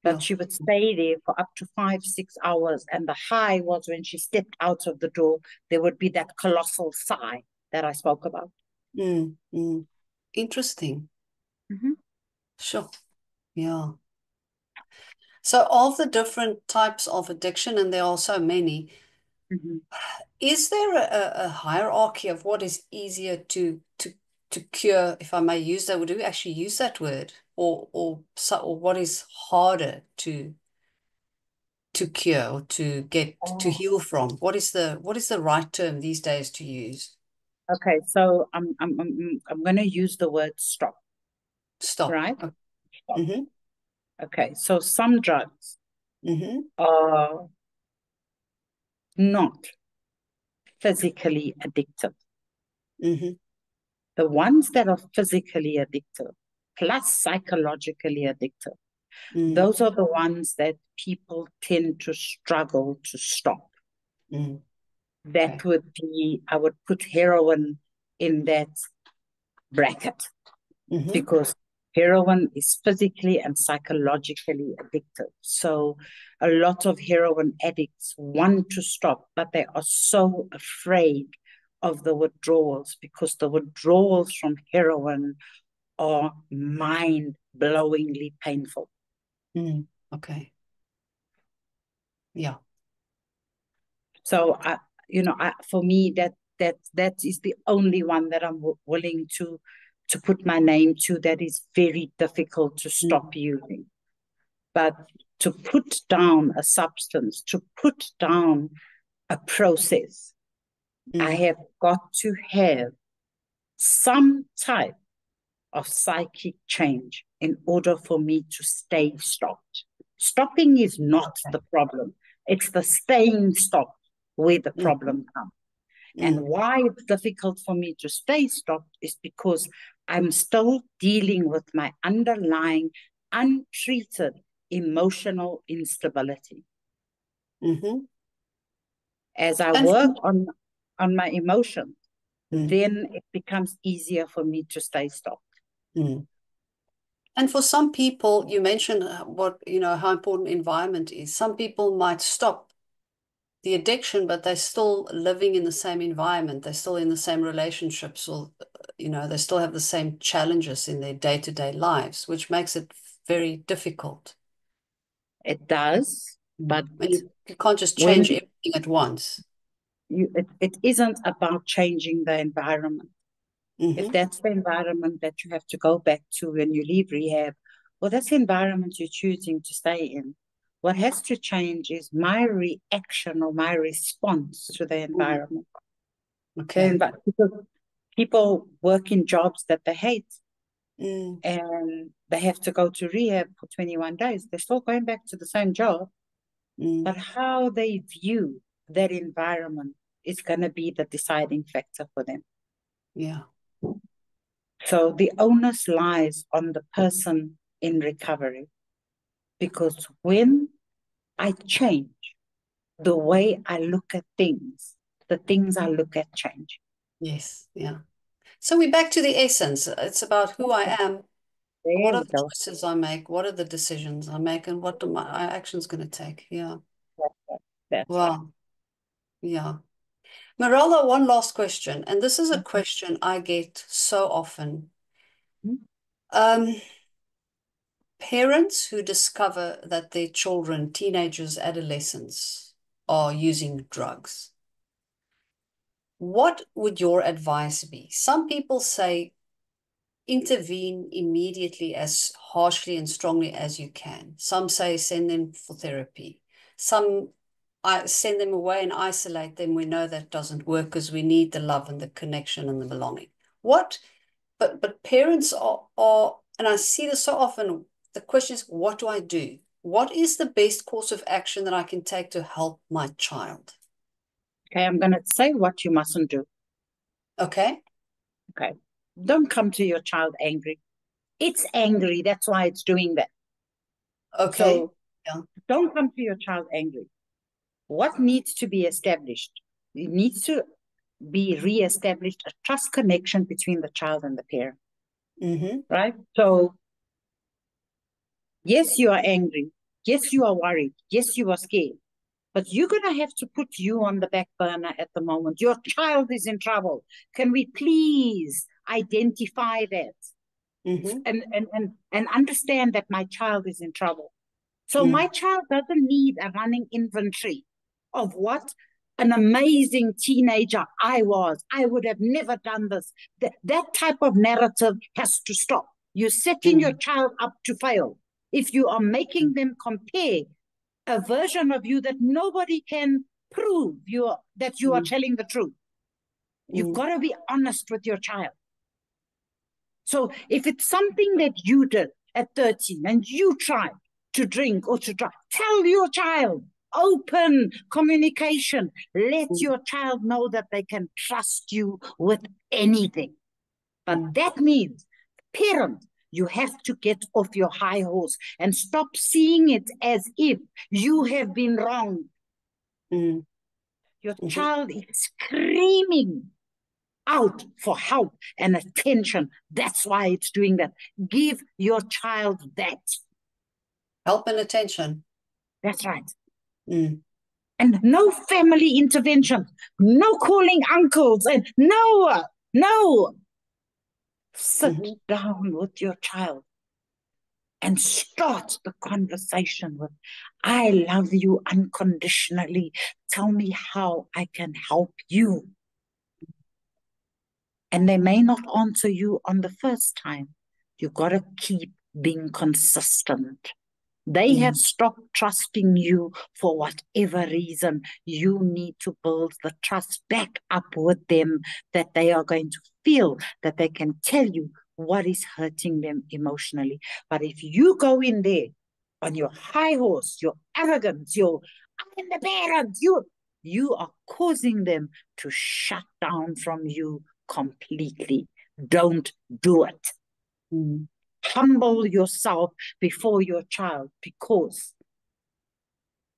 but Yeah. she would stay there for up to 5, 6 hours. And the high was when she stepped out of the door, there would be that colossal sigh that I spoke about. Mm. Mm. Interesting. Mm-hmm. Sure. Yeah. So of the different types of addiction, and there are so many, Mm-hmm. is there a hierarchy of what is easier to cure, if I may use that? Would we actually use that word? Or what is harder to cure or to get to Oh, heal from? What is the right term these days to use? okay. So I'm going to use the word stop, Stop. right? Okay. Stop. Mm-hmm. Okay. So some drugs Mm-hmm. are not physically addictive. Mm-hmm. The ones that are physically addictive plus psychologically addictive. Mm. Those are the ones that people tend to struggle to stop. Mm. That Okay. would be, I would put heroin in that bracket, Mm-hmm. because heroin is physically and psychologically addictive. So a lot of heroin addicts want to stop, but they are so afraid of the withdrawals, because the withdrawals from heroin are mind-blowingly painful. Mm. Okay. Yeah. So for me, that is the only one that I'm willing to put my name to. That is very difficult to stop Mm. using. But to put down a substance, to put down a process, I Mm. have got to have some type of psychic change in order for me to stay stopped. Stopping is not Okay. the problem. It's the staying stopped where the Mm-hmm. problem comes. And Mm. why it's difficult for me to stay stopped is because I'm still dealing with my underlying untreated emotional instability. Mm-hmm. As I And work for, on my emotions, mm. then it becomes easier for me to stay stopped. Mm. And for some people, you mentioned what, how important environment is. Some people might stop the addiction, but they're still living in the same environment. They're still in the same relationships, or, they still have the same challenges in their day-to-day lives, which makes it very difficult. It does, but And you can't just change when everything at once. it isn't about changing the environment. If Mm-hmm. that's the environment that you have to go back to when you leave rehab, well, that's the environment you're choosing to stay in. What has to change is my reaction or my response to the Mm. environment. Okay. Because people work in jobs that they hate, Mm. and they have to go to rehab for 21 days. They're still going back to the same job, Mm. but how they view that environment is going to be the deciding factor for them. Yeah. So the onus lies on the person in recovery, because when I change the way I look at things, the things I look at change. Yes. Yeah. So we're back to the essence. It's about who I am. What There are we the go. choices I make? What are the decisions I make? And what are my actions going to take? Yeah. That's right. Wow. Yeah. Marella, one last question. And this is a question I get so often. Mm-hmm. Um, Parents who discover that their children, teenagers, adolescents, are using drugs. What would your advice be? Some people say intervene immediately, as harshly and strongly as you can. Some say send them for therapy. Some send them away and isolate them. We know that doesn't work because we need the love and the connection and the belonging. What? But parents are, and I see this so often. The question is, what do I do? What is the best course of action that I can take to help my child? Okay, I'm going to say what you mustn't do. Okay. Okay. Don't come to your child angry. It's angry. That's why it's doing that. Okay. So Yeah. don't come to your child angry. What needs to be established? It needs to be re-established a trust connection between the child and the parent, Mm-hmm. right? So yes, you are angry. Yes, you are worried. Yes, you are scared. But you're going to have to put you on the back burner at the moment. Your child is in trouble. Can we please identify that Mm-hmm. and understand that my child is in trouble? So my Mm. child doesn't need a running inventory of what an amazing teenager I was. I would have never done this. That type of narrative has to stop. You're setting your Mm. child up to fail if you are making them compare a version of you that nobody can prove that you are Mm. telling the truth. You've Mm. got to be honest with your child. So if it's something that you did at 13 and you tried to drink or to drive, tell your child. Open communication. Let Mm. your child know that they can trust you with anything. But Mm. that means, parent, You have to get off your high horse and stop seeing it as if you have been wronged. Your Mm-hmm. child is screaming out for help and attention. That's why it's doing that. Give your child that. Help and attention. That's right. Mm. And no family intervention, no calling uncles, and no. Sit Mm-hmm. down with your child and start the conversation with, I love you unconditionally. Tell me how I can help you. And they may not answer you on the first time. You got to keep being consistent. They have Mm. stopped trusting you for whatever reason. You need to build the trust back up with them that they are going to feel that they can tell you what is hurting them emotionally. But if you go in there on your high horse, your arrogance, your I'm the parent, you are causing them to shut down from you completely. Don't do it. Mm. Humble yourself before your child, because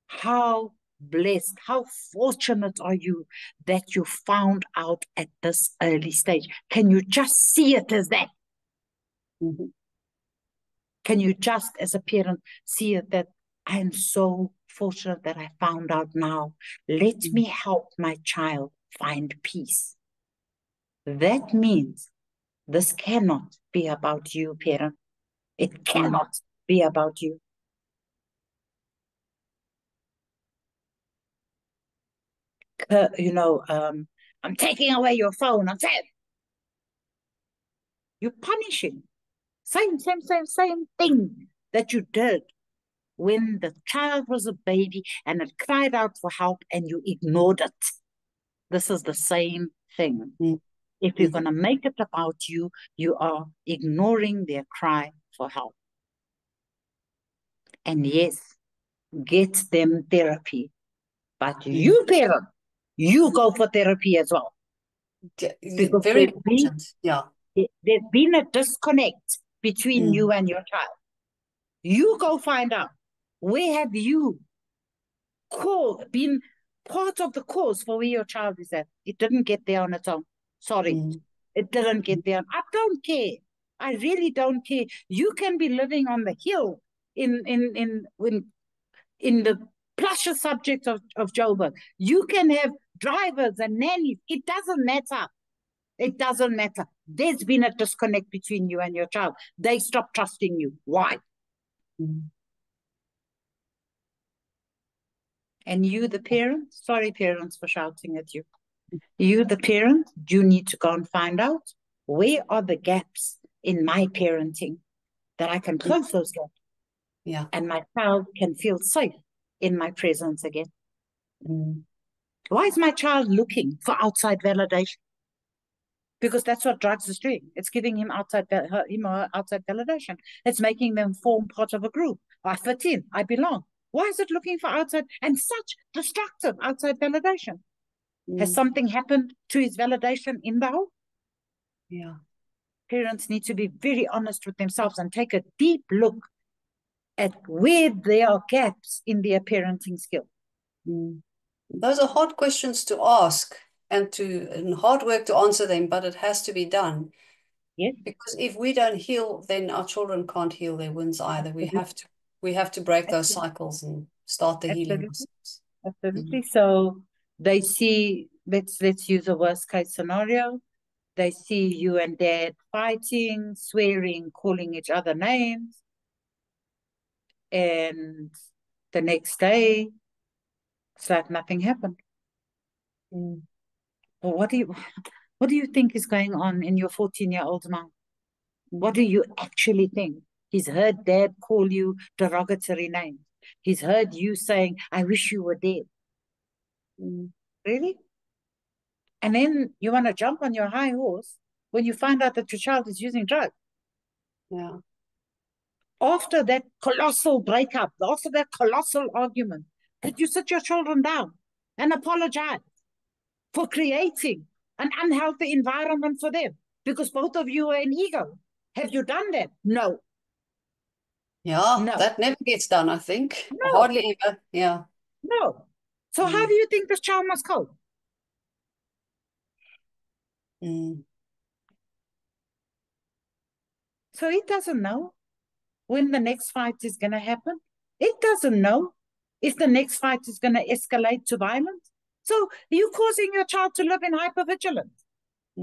how blessed, how fortunate are you that you found out at this early stage? Can you just see it as that? Mm-hmm. Can you just, as a parent, see it that I am so fortunate that I found out now? Let Mm. me help my child find peace. That means this cannot be about you, parent. It Mm. cannot be about you. I'm taking away your phone. I'm saying you're punishing. Same thing that you did when the child was a baby and it cried out for help and you ignored it. This is the same thing. Mm. If you're Mm-hmm. going to make it about you, you are ignoring their cry for help. And yes, get them therapy. But Mm. you, parent, you go for therapy as well. Because Very important. Yeah. there's been a disconnect between Mm. you and your child. You go find out, where have you been part of the cause for where your child is at. It didn't get there on its own. Sorry, Mm. it didn't get there. I don't care. I really don't care. You can be living on the hill in the plusher subject of Joburg. You can have drivers and nannies. It doesn't matter. It doesn't matter. There's been a disconnect between you and your child. They stop trusting you. Why? Mm. And you, the parent, sorry, parents, for shouting at you. You, the parent, you need to go and find out, where are the gaps in my parenting that I can Mm. close those gaps Yeah. and my child can feel safe in my presence again. Mm. Why is my child looking for outside validation? Because that's what drugs is doing. It's giving him outside validation. It's making them form part of a group. I fit in. I belong. Why is it looking for outside and such destructive outside validation? Has Mm. something happened to his validation in the home? Yeah. Parents need to be very honest with themselves and take a deep look at where there are gaps in their parenting skill. Mm. Those are hard questions to ask and hard work to answer them, but it has to be done. Yes, Because if we don't heal, then our children can't heal their wounds either. absolutely, We have to break those absolutely, cycles and start the healing absolutely, ourselves. Mm. absolutely. So they see, let's use a worst case scenario. They see you and dad fighting, swearing, calling each other names, and the next day it's like nothing happened. Mm. Well, what do you think is going on in your 14-year-old's mind? What Mm. do you actually think? He's heard dad call you derogatory names. He's heard you saying, I wish you were dead. Mm. Really? And then you want to jump on your high horse when you find out that your child is using drugs. Yeah. After that colossal breakup, after that colossal argument, did you sit your children down and apologize for creating an unhealthy environment for them? Because both of you are in ego. Have you done that? No, Yeah, no, that never gets done, I think. no, Hardly ever. Yeah. no. So how Mm, do you think this child must cope? mm, So it doesn't know when the next fight is going to happen. It doesn't know if the next fight is going to escalate to violence. So you're causing your child to live in hypervigilance.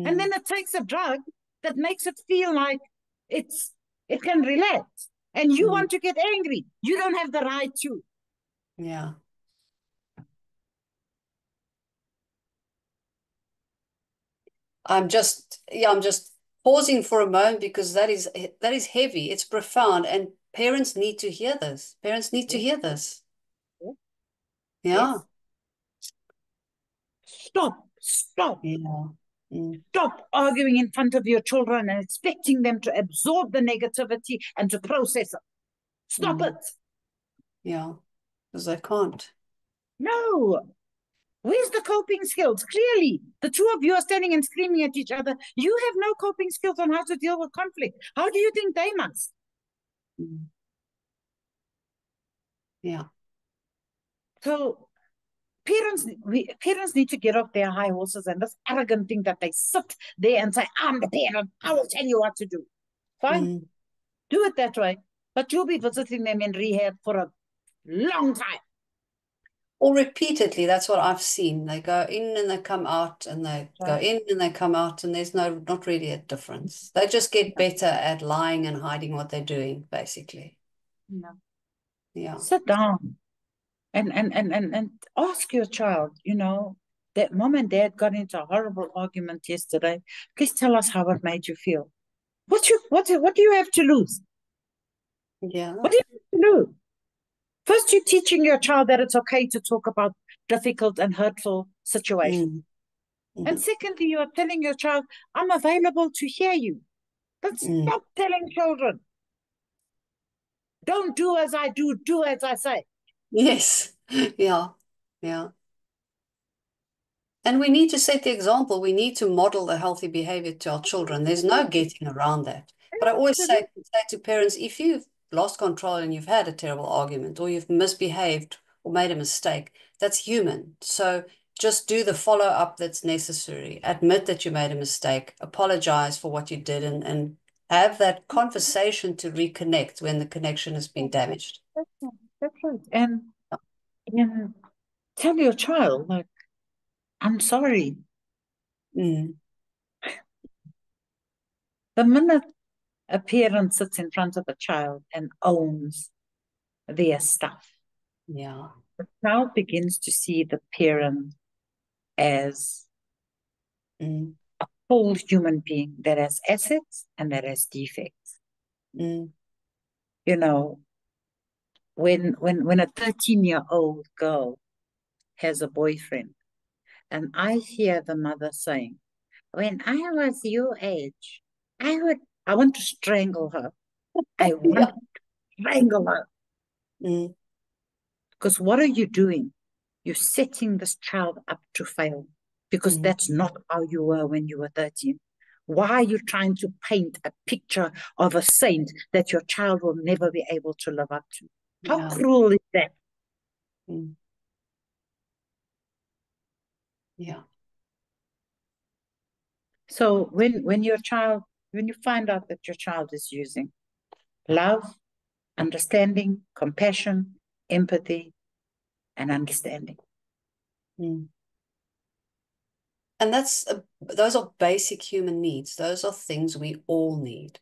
And mm, then it takes a drug that makes it feel like it's it can relax. And you mm, want to get angry. You don't have the right to. yeah. I'm just pausing for a moment because that is heavy. It's profound, and parents need to hear this. Parents need to Yes, hear this. Yeah. yes. Stop, stop, Yeah. Mm, stop arguing in front of your children and expecting them to absorb the negativity and to process it. Stop it. mm, yeah. Because I can't. No. Where's the coping skills? Clearly, the two of you are standing and screaming at each other. You have no coping skills on how to deal with conflict. How do you think they must? Mm, yeah. So parents need to get off their high horses and this arrogant thing that they sit there and say, I'm the parent. I will tell you what to do. Fine, Mm. do it that way. But you'll be visiting them in rehab for a long time. Or repeatedly, that's what I've seen. They go in and they come out, and they go Right. in and they come out, and there's not really a difference. They just get better at lying and hiding what they're doing, basically. No. Yeah. Sit down and ask your child, that mom and dad got into a horrible argument yesterday. Please tell us how it made you feel. What do you have to lose? Yeah. What do you have to lose? First, you're teaching your child that it's okay to talk about difficult and hurtful situations. Mm, And mhm, secondly, you are telling your child, I'm available to hear you. But mm. stop telling children, don't do as I say. Yes. Yeah. Yeah. And we need to set the example. We need to model the healthy behavior to our children. There's no getting around that. But I always say to parents, if you've lost control and you've had a terrible argument or you've misbehaved or made a mistake, that's human. So just do the follow up that's necessary. Admit that you made a mistake, apologize for what you did, and have that conversation to reconnect when the connection has been damaged. That's right. That's right. And tell your child, like, I'm sorry. Mm, The minute a parent sits in front of a child and owns their stuff, yeah. the child begins to see the parent as Mm, a whole human being that has assets and that has defects. mm, You know, when a 13-year-old girl has a boyfriend, and I hear the mother saying, when I was your age, I would I want to strangle her. I want yeah. to strangle her. Mm, Because what are you doing? You're setting this child up to fail because mm, that's not how you were when you were 13. Why are you trying to paint a picture of a saint that your child will never be able to live up to? How yeah. cruel is that? Mm, yeah. So when you find out that your child is using love, understanding, compassion, empathy, and understanding, Mm. And those are basic human needs. Those are things we all need.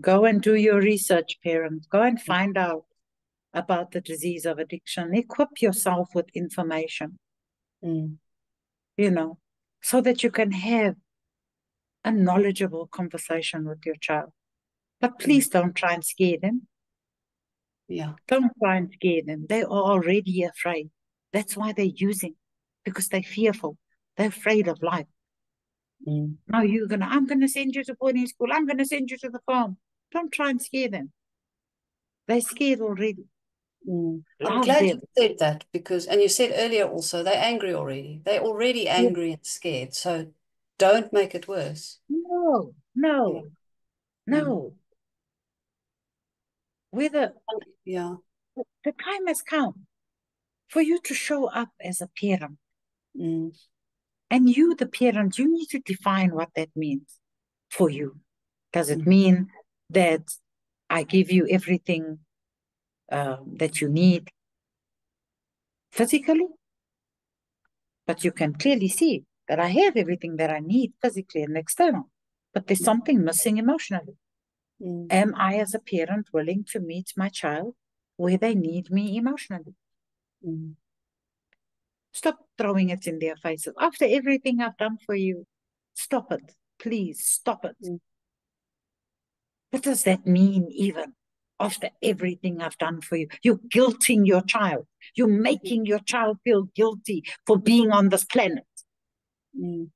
go and do your research, parents. Go and find out about the disease of addiction. Equip yourself with information, Mm, you know, so that you can have a knowledgeable conversation with your child. But mm, please don't try and scare them. yeah. Don't try and scare them. They are already afraid. That's why they're using, because they're fearful. They're afraid of life. Mm, Now I'm gonna send you to boarding school. I'm gonna send you to the farm. Don't try and scare them. They're scared already. mm. I'm Love glad you them. said that because, and you said earlier also, they're angry already. They're already Yes. angry and scared. So don't make it worse. No, Yeah. no. Mm. No, whether Yeah. the time has come for you to show up as a parent. Mm. And you, the parent, you need to define what that means for you. Does it Mm. mean that I give you everything that you need physically? But you can clearly see that I have everything that I need physically and external. But there's something missing emotionally. Mm. Am I, as a parent, willing to meet my child where they need me emotionally? Mm. Stop throwing it in their faces. After everything I've done for you, stop it. Please stop it. Mm. What does that mean, even? After everything I've done for you, you're guilting your child. You're making your child feel guilty for being on this planet. Mm.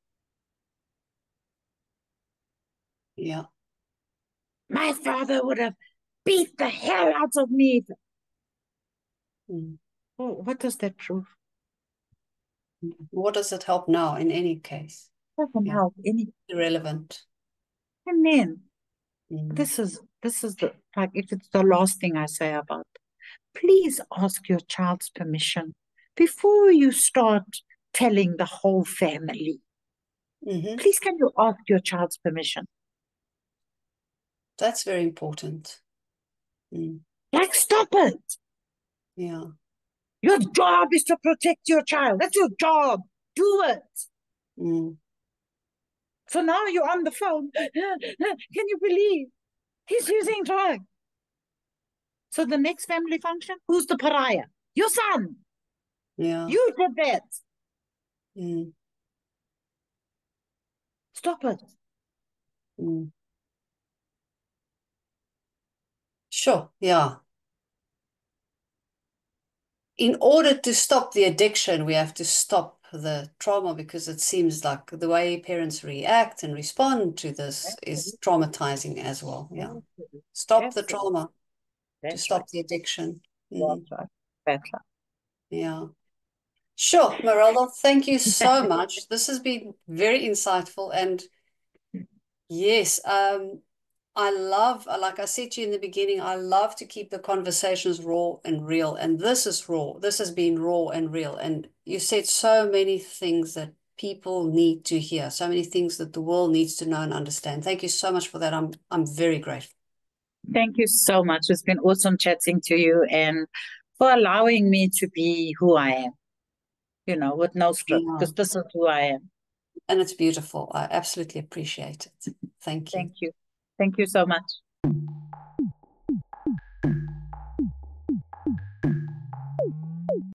Yeah. My father would have beat the hell out of me. Mm. Well, what does that prove? What does it help now in any case? Doesn't Yeah. help any. Irrelevant. And then Mm. this is the, like, if it's the last thing I say about, please ask your child's permission before you start telling the whole family. Mm-hmm. Please, can you ask your child's permission? That's very important. Mm. Like, stop it. Yeah. Your job is to protect your child. That's your job. Do it. Mm. So now you're on the phone. Can you believe he's using drugs? So the next family function, who's the pariah? Your son. Yeah. You did that. Mm. Stop it. Mm. Sure. Yeah. In order to stop the addiction, we have to stop the trauma because it seems like the way parents react and respond to this is Absolutely. traumatizing as well. Yeah. Absolutely. Stop the Absolutely. trauma to That's right. stop the addiction. That's Mm. right. That's Yeah. Sure, Merelda, thank you right. so much. This has been very insightful. And yes, I love, like I said to you in the beginning, I love to keep the conversations raw and real. And this is raw. This has been raw and real. And you said so many things that people need to hear, so many things that the world needs to know and understand. Thank you so much for that. I'm very grateful. Thank you so much. It's been awesome chatting to you and for allowing me to be who I am, with no script, Yeah, because this is who I am. and it's beautiful. I absolutely appreciate it. Thank you. Thank you. Thank you so much.